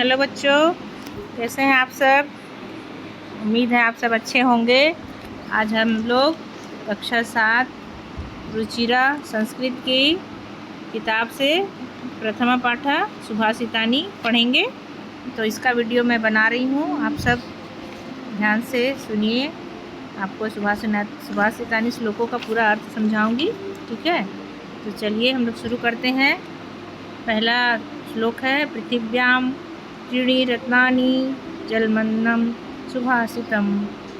Hello बच्चों, कैसे हैं आप सब। उम्मीद है आप सब अच्छे होंगे। आज हम लोग कक्षा 7 रुचिरा संस्कृत की किताब से प्रथमा पाठा सुभाषितानी पढ़ेंगे। तो इसका वीडियो मैं बना रही हूँ, आप सब ध्यान से सुनिए। आपको सुभाषितानी श्लोकों का पूरा अर्थ समझाऊंगी, ठीक है। तो चलिए हम लोग शुरू करते हैं। पहला श्लोक है, पृथिव्याम त्रीणि रत्नानि जलमन्नं सुभाषितं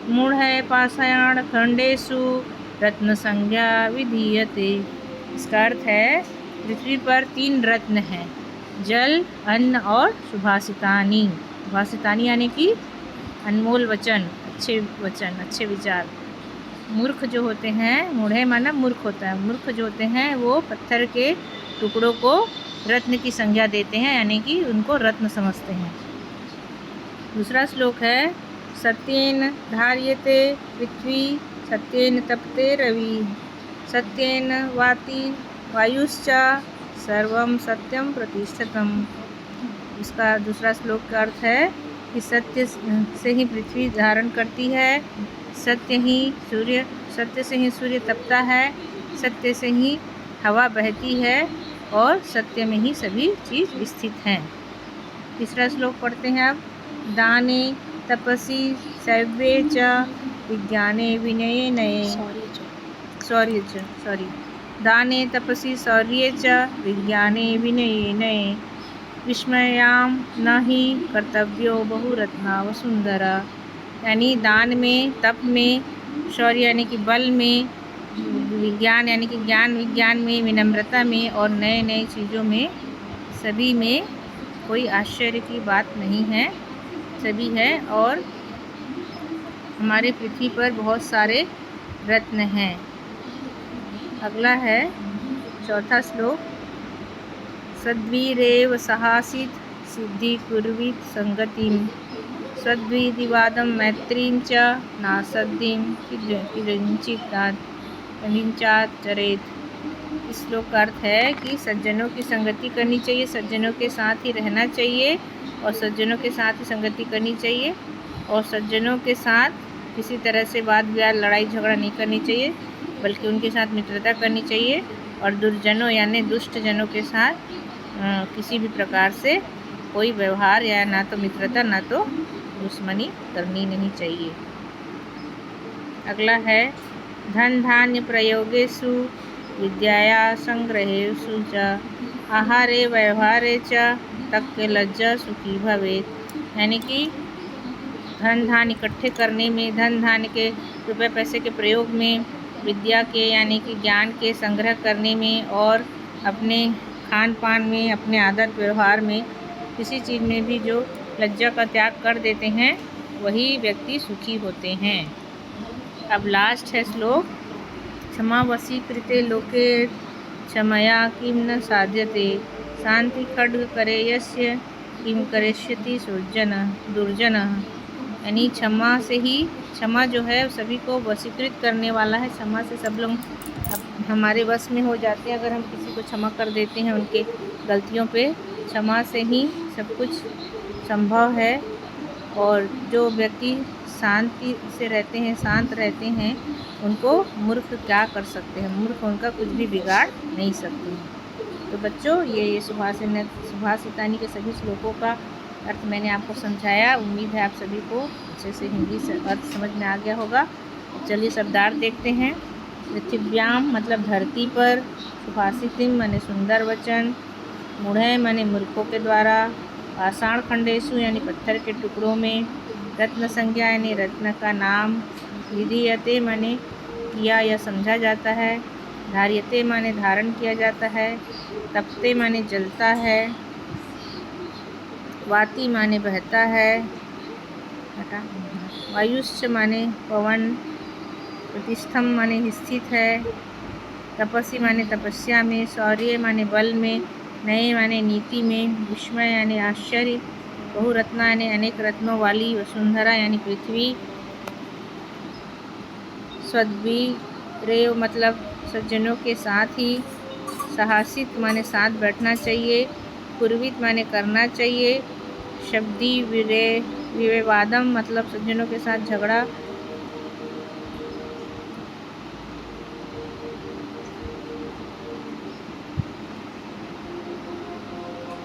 मूढ़ै पाषाण खंडेषु रत्न संज्ञा विधीयते। इसका अर्थ है, पृथ्वी पर 3 रत्न हैं, जल, अन्न और सुभाषितानी। सुभाषितानी यानी कि अनमोल वचन, अच्छे विचार। मूर्ख जो होते हैं, मूढ़े माना मूर्ख होता है, मूर्ख जो होते हैं वो पत्थर के टुकड़ों को रत्न की संज्ञा देते हैं, यानी कि उनको रत्न समझते हैं। दूसरा श्लोक है, सत्येन धार्यते पृथ्वी सत्येन तपते रवि सत्येन वाति वायुश्च सर्वं सत्यम प्रतिष्ठितम्। इसका दूसरा श्लोक का अर्थ है कि सत्य से ही पृथ्वी धारण करती है, सत्य से ही सूर्य तपता है, सत्य से ही हवा बहती है और सत्य में ही सभी चीज़ स्थित हैं। तीसरा श्लोक पढ़ते हैं अब, दाने तपसी शौर्ये च विज्ञाने विनये नये दाने तपसी शौर्ये च विज्ञाने विनये नये विस्मयां न ही कर्तव्यो बहुरत्ना वसुंधरा। यानी दान में, तप में, शौर्य यानी कि बल में, विज्ञान यानी कि ज्ञान विज्ञान में, विनम्रता में और नए नए चीज़ों में, सभी में कोई आश्चर्य की बात नहीं है, सभी है। और हमारे पृथ्वी पर बहुत सारे रत्न हैं। अगला है चौथा श्लोक, सद्वीरेव सहासित सिद्धि कुर्वीत संगतिम सद्विदिवादम मैत्रीं च नासद्धिं किंचित चरेत। इस श्लोक का अर्थ है कि सज्जनों की संगति करनी चाहिए, सज्जनों के साथ ही रहना चाहिए और सज्जनों के साथ ही संगति करनी चाहिए और सज्जनों के साथ किसी तरह से वाद विवाद, लड़ाई झगड़ा नहीं करनी चाहिए, बल्कि उनके साथ मित्रता करनी चाहिए। और दुर्जनों यानी दुष्ट जनों के साथ किसी भी प्रकार से कोई व्यवहार या ना तो मित्रता ना तो दुश्मनी करनी नहीं चाहिए। अगला है, धन धान्य प्रयोगेषु विद्याया संग्रहेषु च आहारे व्यवहारे च तक्के लज्जा सुखी भवेत्। यानी कि धन धान्य इकट्ठे करने में, धन धान्य के रुपए पैसे के प्रयोग में, विद्या के यानी कि ज्ञान के संग्रह करने में और अपने खान पान में, अपने आदत व्यवहार में, किसी चीज़ में भी जो लज्जा का त्याग कर देते हैं वही व्यक्ति सुखी होते हैं। अब लास्ट है श्लोक, क्षमा वशीकृते लोके क्षमया किं न साध्यते शांति खड्ग करे यस्य किं करिष्यति दुर्जनः। यानी क्षमा से ही, क्षमा जो है सभी को वशीकृत करने वाला है। क्षमा से सब लोग हमारे वश में हो जाते हैं। अगर हम किसी को क्षमा कर देते हैं उनके गलतियों पे, क्षमा से ही सब कुछ संभव है। और जो व्यक्ति शांति से रहते हैं, शांत रहते हैं, उनको मूर्ख क्या कर सकते हैं, मूर्ख उनका कुछ भी बिगाड़ नहीं सकते हैं। तो बच्चों, ये सुभाषितानी के सभी श्लोकों का अर्थ मैंने आपको समझाया। उम्मीद है आप सभी को अच्छे से हिंदी से अर्थ समझ में आ गया होगा। चलिए शब्दार्थ देखते हैं। पृथिव्याम मतलब धरती पर, सुभाषितिम माने सुंदर वचन, मूढ़े माने मूर्खों के द्वारा, पाषाण खंडेषु यानी पत्थर के टुकड़ों में, रत्न संज्ञा यानी रत्न का नाम, विधीयते माने किया या समझा जाता है, धार्यते माने धारण किया जाता है, तपते माने जलता है, वाति माने बहता है, वायुश्च माने पवन, प्रतिष्ठम माने स्थित है, तपस्वी माने तपस्या में, शौर्य माने बल में, नए माने नीति में, विस्मय यानी आश्चर्य, बहुरत्ना यानी अनेक रत्नों वाली, वसुंधरा यानी पृथ्वी, सद्वीरेव मतलब सज्जनों के साथ ही, साहसित माने साथ बैठना चाहिए, कुर्वित माने करना चाहिए, शब्दी विवादम मतलब सज्जनों के साथ झगड़ा।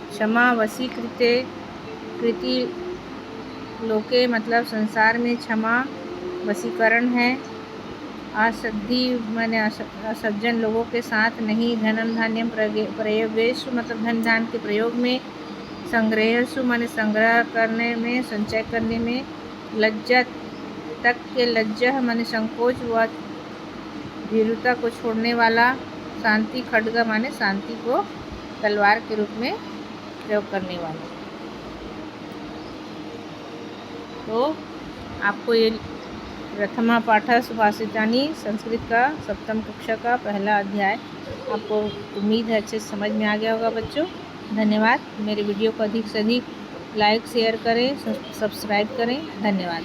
क्षमा वशीकृते कृति लोके मतलब संसार में क्षमा वशीकरण है। असद्धि माने असज्जन लोगों के साथ नहीं। धनम धान्यम प्रयोगेशु मतलब धन धान के प्रयोग में। संग्रहेशु माने संग्रह करने में, संचय करने में। लज्जा तक के लज्जा माने संकोच व भीरुता को छोड़ने वाला। शांति खड्ग माने शांति को तलवार के रूप में प्रयोग करने वाला। तो आपको ये प्रथमा पाठ सुभाषितानि संस्कृत का 7वीं कक्षा का पहला अध्याय आपको उम्मीद है अच्छे से समझ में आ गया होगा बच्चों। धन्यवाद। मेरे वीडियो को अधिक से अधिक लाइक शेयर करें, सब्सक्राइब करें। धन्यवाद।